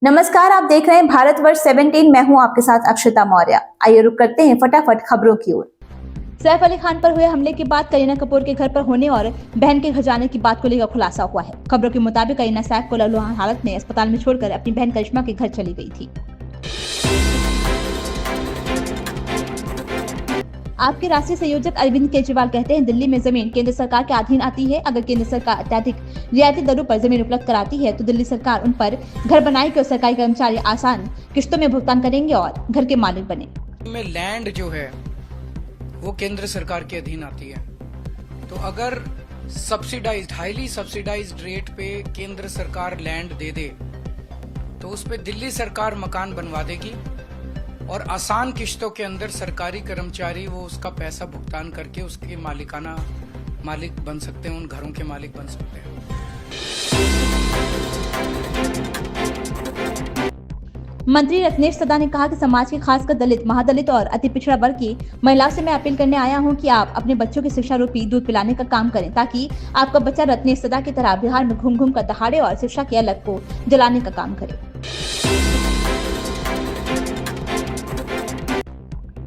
नमस्कार, आप देख रहे हैं भारतवर्ष 17। मैं हूं आपके साथ अक्षता मौर्य। आइए रुक करते हैं फटाफट खबरों की ओर। सैफ अली खान पर हुए हमले के बाद करीना कपूर के घर पर होने और बहन के घर जाने की बात को लेकर खुलासा हुआ है। खबरों के मुताबिक करीना सैफ को लहूलुहान हालत में अस्पताल में छोड़कर अपनी बहन करिश्मा के घर चली गई थी। आपके राष्ट्रीय संयोजक अरविंद केजरीवाल कहते हैं, दिल्ली में जमीन केंद्र सरकार के अधीन आती है। अगर केंद्र सरकार अत्यधिक रियायती दरों पर जमीन उपलब्ध कराती है तो दिल्ली सरकार उन पर घर बनाएगी और सरकारी कर्मचारी आसान किश्तों में भुगतान करेंगे और घर के मालिक बने। में लैंड जो है वो केंद्र सरकार के अधीन आती है, तो अगर सब्सिडाइज्ड हाईली सब्सिडाइज्ड रेट पे केंद्र सरकार लैंड दे दे तो उस पे दिल्ली सरकार मकान बनवा देगी और आसान किश्तों के अंदर सरकारी कर्मचारी वो उसका पैसा भुगतान करके उसके मालिक बन सकते हैं, उन घरों के मालिक बन सकते हैं। मंत्री रत्नेश सदा ने कहा कि समाज के खासकर दलित, महादलित और अति पिछड़ा वर्ग की महिलाओं से मैं अपील करने आया हूं कि आप अपने बच्चों की शिक्षा रूपी दूध पिलाने का काम करें ताकि आपका बच्चा रत्नेश सदा की तरह बिहार में घूम घूम कर दहाड़े और शिक्षा की अलग को जलाने का काम करे।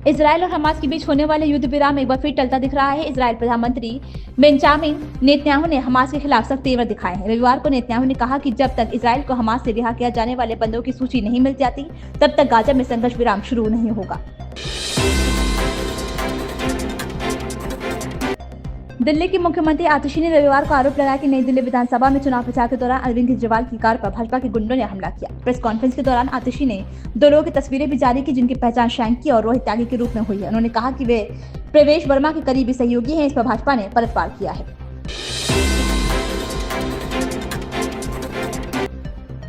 इजराइल और हमास के बीच होने वाले युद्ध विराम एक बार फिर टलता दिख रहा है। इजराइल प्रधानमंत्री बेंजामिन नेतन्याहू ने हमास के खिलाफ सख्त तेवर दिखाए हैं। रविवार को नेतन्याहू ने कहा कि जब तक इजराइल को हमास से रिहा किया जाने वाले बंदों की सूची नहीं मिल जाती तब तक गाजा में संघर्ष विराम शुरू नहीं होगा। दिल्ली की मुख्यमंत्री आतिशी ने रविवार को आरोप लगाया कि नई दिल्ली विधानसभा में चुनाव प्रचार के दौरान अरविंद केजरीवाल की कार पर भाजपा के गुंडों ने हमला किया। प्रेस कॉन्फ्रेंस के दौरान आतिशी ने दो लोगों की तस्वीरें भी जारी की जिनकी पहचान शैंकी और रोहित त्यागी के रूप में हुई है। उन्होंने कहा कि वे प्रवेश वर्मा के करीबी सहयोगी हैं। इस पर भाजपा ने पलटवार किया है।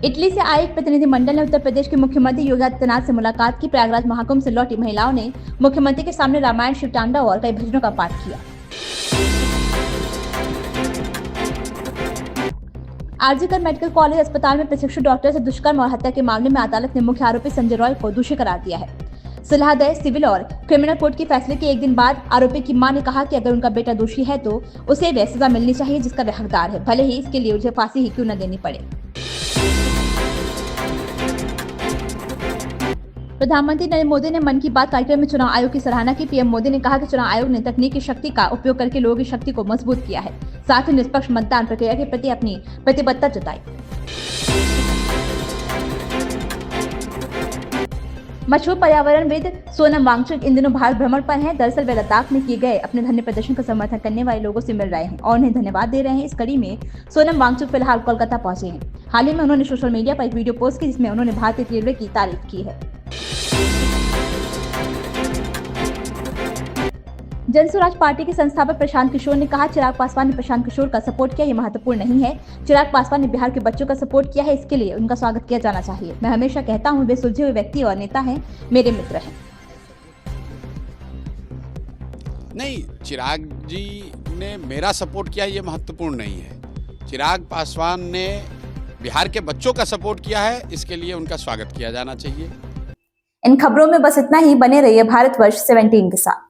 इटली से आए एक प्रतिनिधिमंडल ने उत्तर प्रदेश के मुख्यमंत्री योगी आदित्यनाथ से मुलाकात की। प्रयागराज महाकुंभ से लौटी महिलाओं ने मुख्यमंत्री के सामने रामायण, शिव तांडव और कई भजनों का पाठ किया। आरजीकर मेडिकल कॉलेज अस्पताल में प्रशिक्षु डॉक्टर से दुष्कर्म और हत्या के मामले में अदालत ने मुख्य आरोपी संजय रॉय को दोषी करार दिया है। सलाहदेह सिविल और क्रिमिनल कोर्ट के फैसले के एक दिन बाद आरोपी की मां ने कहा कि अगर उनका बेटा दोषी है तो उसे वह सजा मिलनी चाहिए जिसका वह हकदार है, भले ही इसके लिए उसे फांसी ही क्यों न देनी पड़े। प्रधानमंत्री नरेंद्र मोदी ने मन की बात कार्यक्रम में चुनाव आयोग की सराहना की। पीएम मोदी ने कहा कि चुनाव आयोग ने तकनीक की शक्ति का उपयोग करके लोगों की शक्ति को मजबूत किया है, साथ ही निष्पक्ष मतदान प्रक्रिया के प्रति अपनी प्रतिबद्धता जताई। मशहूर पर्यावरणविद सोनम वांगचुक इन दिनों भारत भ्रमण पर हैं। दरअसल वे लद्दाख में किए गए अपने धरने प्रदर्शन का समर्थन करने वाले लोगों से मिल रहे हैं और उन्हें धन्यवाद दे रहे हैं। इस कड़ी में सोनम वांगचुक फिलहाल कोलकाता पहुंचे हैं। हाल ही में उन्होंने सोशल मीडिया पर एक वीडियो पोस्ट की जिसमें उन्होंने भारतीय रेलवे की तारीफ की है। जनसुराज पार्टी के संस्थापक प्रशांत किशोर ने कहा, चिराग पासवान ने प्रशांत किशोर का सपोर्ट किया, ये महत्वपूर्ण नहीं है। चिराग पासवान ने बिहार के बच्चों का सपोर्ट किया है, इसके लिए उनका स्वागत किया जाना चाहिए। मैं हमेशा कहता हूं, वे सुलझे हुए व्यक्ति और नेता हैं, मेरे मित्र हैं। नहीं, चिराग जी ने मेरा सपोर्ट किया ये महत्वपूर्ण नहीं है। चिराग पासवान ने बिहार के बच्चों का सपोर्ट किया है, इसके लिए उनका स्वागत किया जाना चाहिए। इन खबरों में बस इतना ही। बने रहिए भारतवर्ष 17 के साथ।